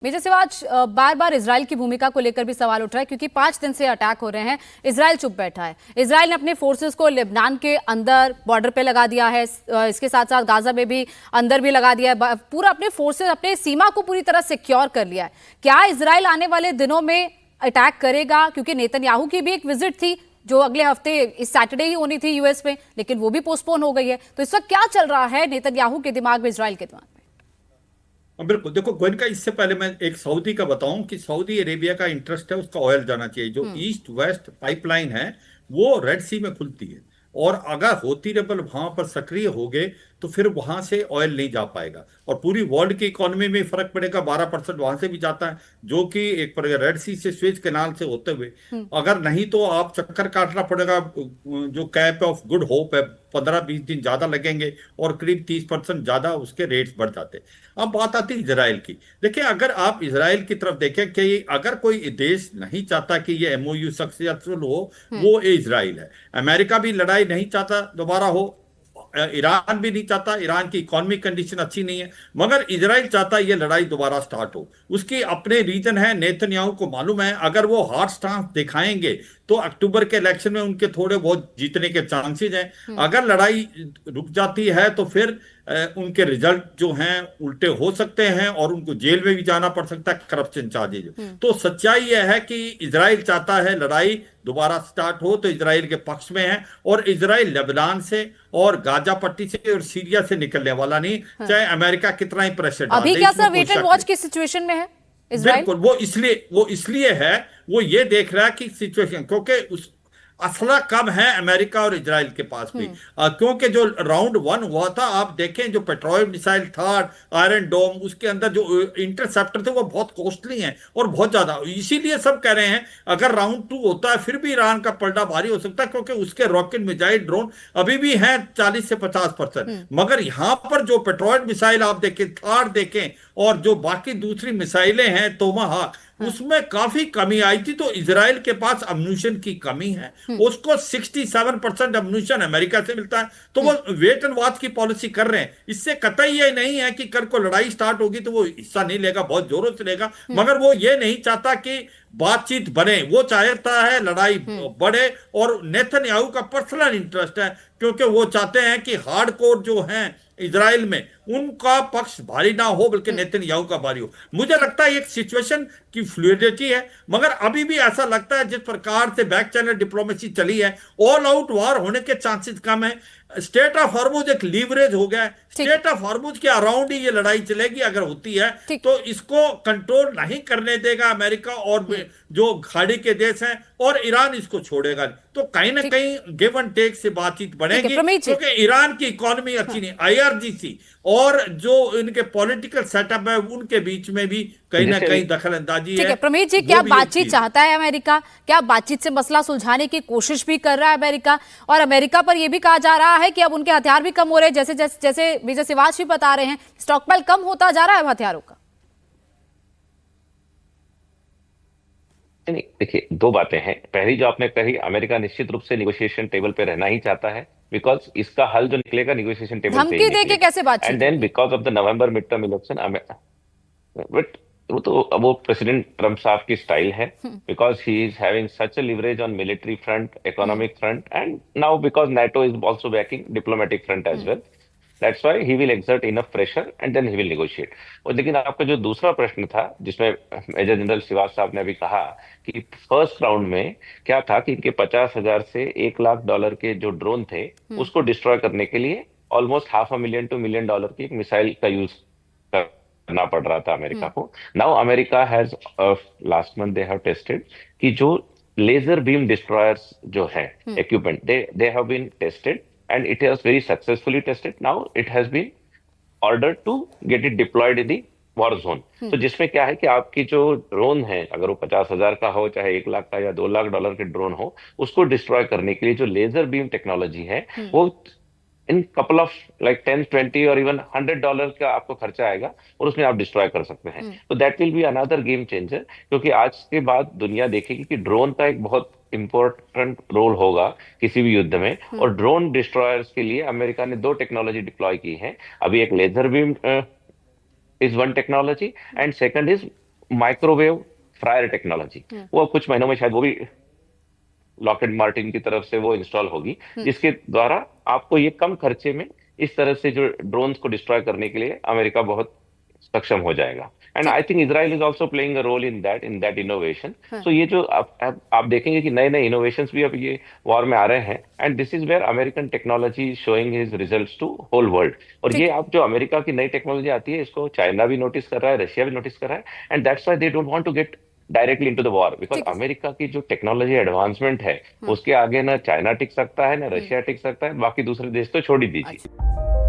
Major Siwach, बार बार Israel की भूमिका को लेकर भी सवाल उठ रहा है क्योंकि 5 दिन से अटैक हो रहे हैं। इजराइल चुप बैठा है। इजराइल ने अपने फोर्सेस को लेबनान के अंदर बॉर्डर पे लगा दिया है, इसके साथ साथ गाजा में भी अंदर भी लगा दिया है। पूरा अपने फोर्सेस, अपने सीमा को पूरी तरह सिक्योर कर लिया है। क्या इजराइल आने वाले दिनों में अटैक करेगा? क्योंकि नेतन्याहू की भी एक विजिट थी जो अगले हफ्ते इस सैटरडे ही होनी थी यूएस में, लेकिन वो भी पोस्टपोन हो गई है। तो इस वक्त क्या चल रहा है नेतन्याहू के दिमाग में, इजराइल के दिमाग में? बिल्कुल। देखो गोयनका, इससे पहले मैं एक सऊदी का बताऊं कि सऊदी अरेबिया का इंटरेस्ट है, उसका ऑयल जाना चाहिए। जो ईस्ट वेस्ट पाइपलाइन है वो रेड सी में खुलती है, और अगर होती रेबल वहां पर सक्रिय हो गए तो फिर वहां से ऑयल नहीं जा पाएगा और पूरी वर्ल्ड की इकोनॉमी में फर्क पड़ेगा। 12% वहां से भी जाता है, जो कि एक रेड सी से स्वेज कैनाल से होते हुए। अगर नहीं तो आप चक्कर काटना पड़ेगा। जो कैप ऑफ गुड होप है, 15-20 दिन ज्यादा लगेंगे और करीब 30% ज्यादा उसके रेट्स बढ़ जाते। अब बात आती है इसराइल की। देखिए, अगर आप इसराइल की तरफ देखें कि अगर कोई देश नहीं चाहता कि ये एमओयू सक्सेसफुल हो, वो इसराइल है। अमेरिका भी लड़ाई नहीं चाहता दोबारा हो, ईरान भी नहीं चाहता, ईरान की इकोनॉमिक कंडीशन अच्छी नहीं है, मगर इजराइल चाहता है ये लड़ाई दोबारा स्टार्ट हो। उसकी अपने रीजन है, नेतन्याहू को मालूम है अगर वो हार्ड स्टांस दिखाएंगे तो अक्टूबर के इलेक्शन में उनके थोड़े बहुत जीतने के चांसेस हैं। अगर लड़ाई रुक जाती है तो फिर उनके रिजल्ट जो हैं उल्टे हो सकते हैं और उनको जेल में भी जाना पड़ सकता है, करप्शन चार्जेज। तो सच्चाई यह है कि इजराइल चाहता है लड़ाई दोबारा स्टार्ट हो, तो इजराइल के पक्ष में है। और इजराइल लेबनान से और गाजा पट्टी से और सीरिया से निकलने वाला नहीं, चाहे अमेरिका कितना ही प्रेशर डाल अभी दे, क्या इसमें सर कोई वेट एंड शक वॉच नहीं। की सिचुएशन में है इजराइल? बिल्कुल, वो इसलिए है, वो ये देख रहा है कि सिचुएशन, क्योंकि उस असला कम है अमेरिका और इजराइल के पास भी। क्योंकि जो राउंड 1 हुआ था, आप देखें, जो पेट्रोल मिसाइल था, आयरन डोम, उसके अंदर जो इंटरसेप्टर थे वो बहुत कॉस्टली हैं और बहुत ज्यादा। इसीलिए सब कह रहे हैं अगर राउंड 2 होता है फिर भी ईरान का पलड़ा भारी हो सकता है, क्योंकि उसके रॉकेट मिसाइल ड्रोन अभी भी हैं 40 से 50%। मगर यहां पर जो पेट्रोल मिसाइल आप देखें, थार देखें, और जो बाकी दूसरी मिसाइलें हैं टोमाहाक, उसमें काफी कमी आई थी। तो इजराइल के पास अम्यूनिशन की कमी है। उसको 67% अम्यूनिशन अमेरिका से मिलता है। तो वो वेट एंड वॉच की पॉलिसी कर रहे हैं। इससे कतई ये नहीं है कि कल को लड़ाई स्टार्ट होगी तो वो हिस्सा नहीं लेगा, बहुत जोरों से लेगा, मगर वो ये नहीं चाहता कि बातचीत बने, वो चाहता है लड़ाई बढ़े। और नेतन्याहू का पर्सनल इंटरेस्ट है, क्योंकि वो चाहते हैं कि हार्डकोर जो हैं इजराइल में उनका पक्ष भारी ना हो, बल्कि नेतन्याहू का भारी हो। मुझे लगता है एक सिचुएशन की फ्लूइडिटी है, मगर अभी भी ऐसा लगता है जिस प्रकार से बैक चैनल डिप्लोमेसी चली है, ऑल आउट वार होने के चांसेस कम है। स्टेट ऑफ हॉर्मुज एक लीवरेज हो गया है। स्टेट ऑफ हॉर्मुज के अराउंड ही ये लड़ाई चलेगी अगर होती है, तो इसको कंट्रोल नहीं करने देगा अमेरिका और जो खाड़ी के देश हैं, और ईरान इसको छोड़ेगा। तो कहीं ना कहीं गिव एंड टेक से बातचीत बढ़ेगी, क्योंकि ईरान की इकोनॉमी अच्छी नहीं, आईआरजीसी और जो इनके पॉलिटिकल सेटअप है उनके बीच में भी कहीं ना कहीं दखल अंदाजी है। प्रमीत जी, क्या बातचीत चाहता है अमेरिका? क्या बातचीत से मसला सुलझाने की कोशिश भी कर रहा है अमेरिका? और अमेरिका पर यह भी कहा जा रहा है कि अब उनके हथियार भी कम हो रहे हैं, जैसे जैसे जैसे मेजर सिवाज भी बता रहे हैं, स्टॉकपाइल कम होता जा रहा है हथियारों का। नहीं, देखिए, दो बातें हैं। पहली जो आपने कही, अमेरिका निश्चित रूप से निगोशिएशन टेबल पे रहना ही चाहता है, बिकॉज इसका हल जो निकलेगा निगोशिएशन टेबल से ही धमकी देके कैसे निकलेगा। बातचीत? And then because of the November mid term election, but वो प्रेसिडेंट ट्रम्प साहब की स्टाइल है, because he is having such a leverage on military front, economic front, and now because NATO is also backing diplomatic front as well. That's why he will exert enough pressure and then he will negotiate. और लेकिन आपका जो दूसरा प्रश्न था, जिसमें major general Srivastava साहब ने अभी कहा कि फर्स्ट राउंड में क्या था कि इनके 50,000 से $1,00,000 के जो ड्रोन थे उसको डिस्ट्रॉय करने के लिए ऑलमोस्ट $500,000 to $1 million की एक मिसाइल का यूज करना पड़ रहा था अमेरिका को। Now America has last month they have tested कि जो लेजर बीम डिस्ट्रॉयर्स जो है equipment, they have been tested and it has very successfully tested. Now it has been ordered to get it deployed in the war zone. तो जिसमें क्या है कि आपकी जो ड्रोन है, अगर वो 50,000 का हो, चाहे 1 लाख का या $2 लाख के ड्रोन हो, उसको डिस्ट्रॉय करने के लिए जो लेजर बीम टेक्नोलॉजी है वो इन कपल ऑफ लाइक 10, 20 और इवन $100 का आपको खर्चा आएगा और उसमें आप डिस्ट्रॉय कर सकते हैं। तो that will be another game changer, क्योंकि आज के बाद दुनिया देखेगी कि ड्रोन का एक बहुत इंपॉर्टेंट रोल होगा किसी भी युद्ध में। और ड्रोन डिस्ट्रॉयर्स के लिए अमेरिका ने 2 टेक्नोलॉजी डिप्लॉय की है अभी। एक laser beam is one technology and second is microwave fryer technology, वो कुछ महीनों में शायद वो भी लॉकहीड मार्टिन की तरफ से वो इंस्टॉल होगी, जिसके द्वारा आपको ये कम खर्चे में इस तरह से जो ड्रोन्स को डिस्ट्रॉय करने के लिए अमेरिका बहुत सक्षम हो जाएगा। And I think Israel is also playing a role in that innovation. So ये जो आप देखेंगे कि नए नए इनोवेशंस भी अब ये वॉर में आ रहे हैं, and this is where American technology showing his results to whole world. और ये आप जो अमेरिका की नई टेक्नोलॉजी आती है, इसको चाइना भी नोटिस कर रहा है, रशिया भी नोटिस कर रहा है, and that's why they don't want to get directly into the war, because ठीक है। अमेरिका की जो टेक्नोलॉजी एडवांसमेंट है उसके आगे ना चाइना टिक सकता है, ना रशिया टिक सकता है, बाकी दूसरे देश तो छोड़ ही दीजिए।